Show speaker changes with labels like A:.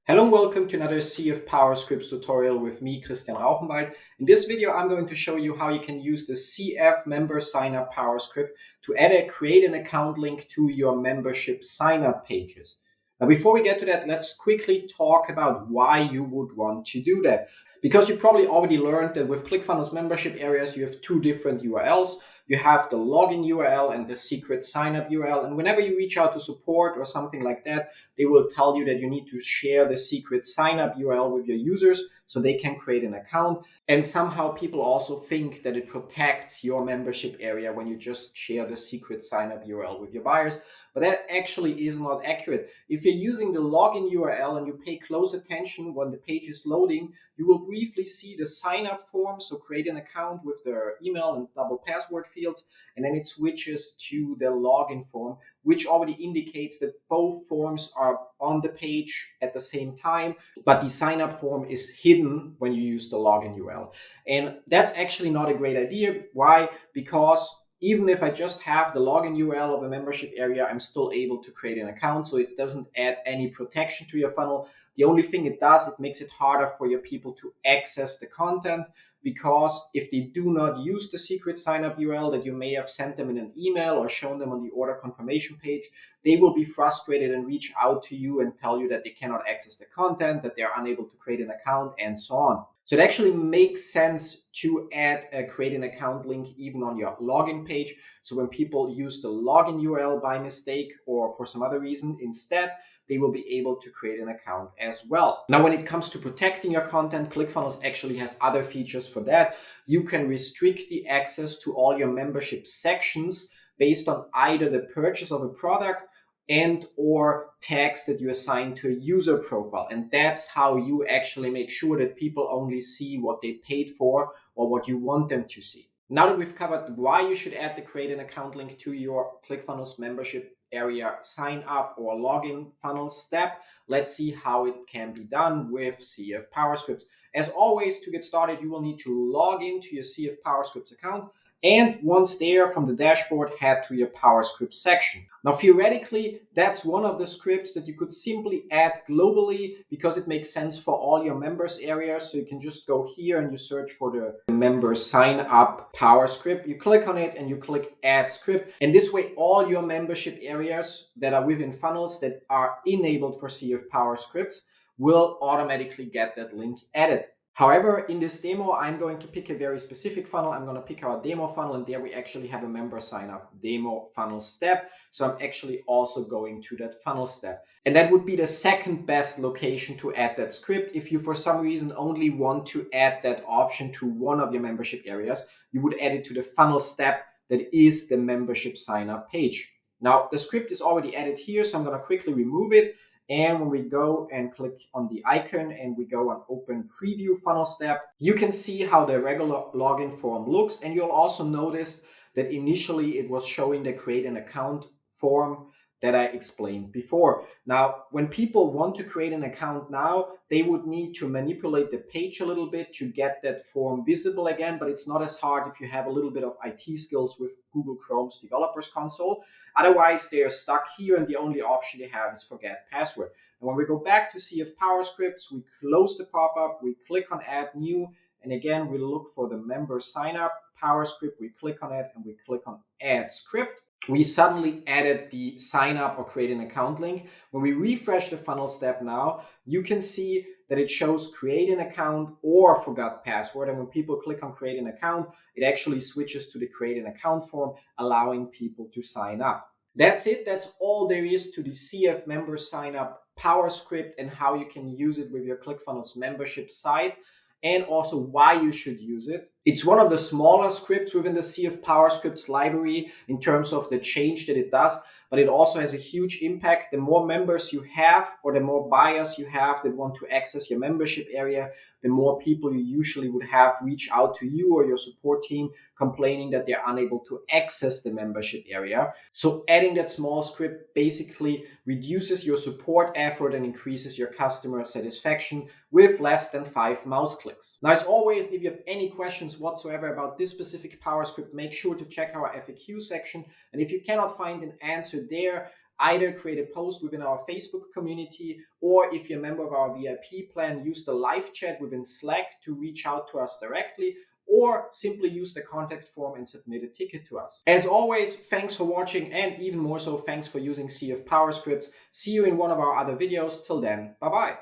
A: Hello and welcome to another CF PowerScripts tutorial with me, Christian Rauchenwald. In this video, I'm going to show you how you can use the CF member sign-up PowerScript to create an account link to your membership sign-up pages. Now, before we get to that, let's quickly talk about why you would want to do that. Because you probably already learned that with ClickFunnels membership areas, you have two different URLs. You have the login URL and the secret sign-up URL. And whenever you reach out to support or something like that, they will tell you that you need to share the secret sign-up URL with your users so they can create an account. And somehow people also think that it protects your membership area when you just share the secret sign-up URL with your buyers. But that actually is not accurate. If you're using the login URL and you pay close attention when the page is loading, you will briefly see the sign-up form. So create an account with the email and double password fields, and then it switches to the login form, which already indicates that both forms are on the page at the same time, but the sign-up form is hidden when you use the login URL. And that's actually not a great idea. Why? Because even if I just have the login URL of a membership area, I'm still able to create an account. So it doesn't add any protection to your funnel. The only thing it does, it makes it harder for your people to access the content, because if they do not use the secret sign-up URL that you may have sent them in an email or shown them on the order confirmation page, they will be frustrated and reach out to you and tell you that they cannot access the content, that they're unable to create an account, and so on. So it actually makes sense to add a create an account link even on your login page. So when people use the login URL by mistake or for some other reason instead, they will be able to create an account as well. Now, when it comes to protecting your content, ClickFunnels actually has other features for that. You can restrict the access to all your membership sections based on either the purchase of a product and or tags that you assign to a user profile. And that's how you actually make sure that people only see what they paid for or what you want them to see. Now that we've covered why you should add the create an account link to your ClickFunnels membership area sign up or login funnel step, let's see how it can be done with CF PowerScripts. As always, to get started, you will need to log into your CF PowerScripts account. And once there, from the dashboard, head to your PowerScript section. Now, theoretically, that's one of the scripts that you could simply add globally because it makes sense for all your members areas. So you can just go here and you search for the member sign up PowerScript. You click on it and you click add script. And this way, all your membership areas that are within funnels that are enabled for CF PowerScripts will automatically get that link added. However, in this demo, I'm going to pick a very specific funnel. I'm going to pick our demo funnel, and there we actually have a member sign up demo funnel step. So I'm actually also going to that funnel step. And that would be the second best location to add that script. If you, for some reason, only want to add that option to one of your membership areas, you would add it to the funnel step that is the membership sign up page. Now, the script is already added here, so I'm going to quickly remove it. And when we go and click on the icon and we go on open preview funnel step, you can see how the regular login form looks. And you'll also notice that initially it was showing the create an account form that I explained before. Now, when people want to create an account now, they would need to manipulate the page a little bit to get that form visible again, but it's not as hard if you have a little bit of IT skills with Google Chrome's Developers Console. Otherwise, they are stuck here and the only option they have is forget password. And when we go back to CF PowerScripts, we close the pop-up, we click on Add New, and again, we look for the member sign up PowerScript, we click on it and we click on Add Script. We suddenly added the sign up or create an account link. When we refresh the funnel step now, you can see that it shows create an account or forgot password. And when people click on create an account, it actually switches to the create an account form, allowing people to sign up. That's it. That's all there is to the CF member sign up PowerScript and how you can use it with your ClickFunnels membership site, and also why you should use it. It's one of the smaller scripts within the CF PowerScripts library in terms of the change that it does, but it also has a huge impact. The more members you have or the more buyers you have that want to access your membership area, the more people you usually would have reach out to you or your support team complaining that they're unable to access the membership area. So adding that small script basically reduces your support effort and increases your customer satisfaction with less than 5 mouse clicks. Now, as always, if you have any questions whatsoever about this specific PowerScript, make sure to check our FAQ section. And if you cannot find an answer there, either create a post within our Facebook community, or if you're a member of our VIP plan, use the live chat within Slack to reach out to us directly, or simply use the contact form and submit a ticket to us. As always, thanks for watching, and even more so, thanks for using CF PowerScript. See you in one of our other videos. Till then, bye-bye.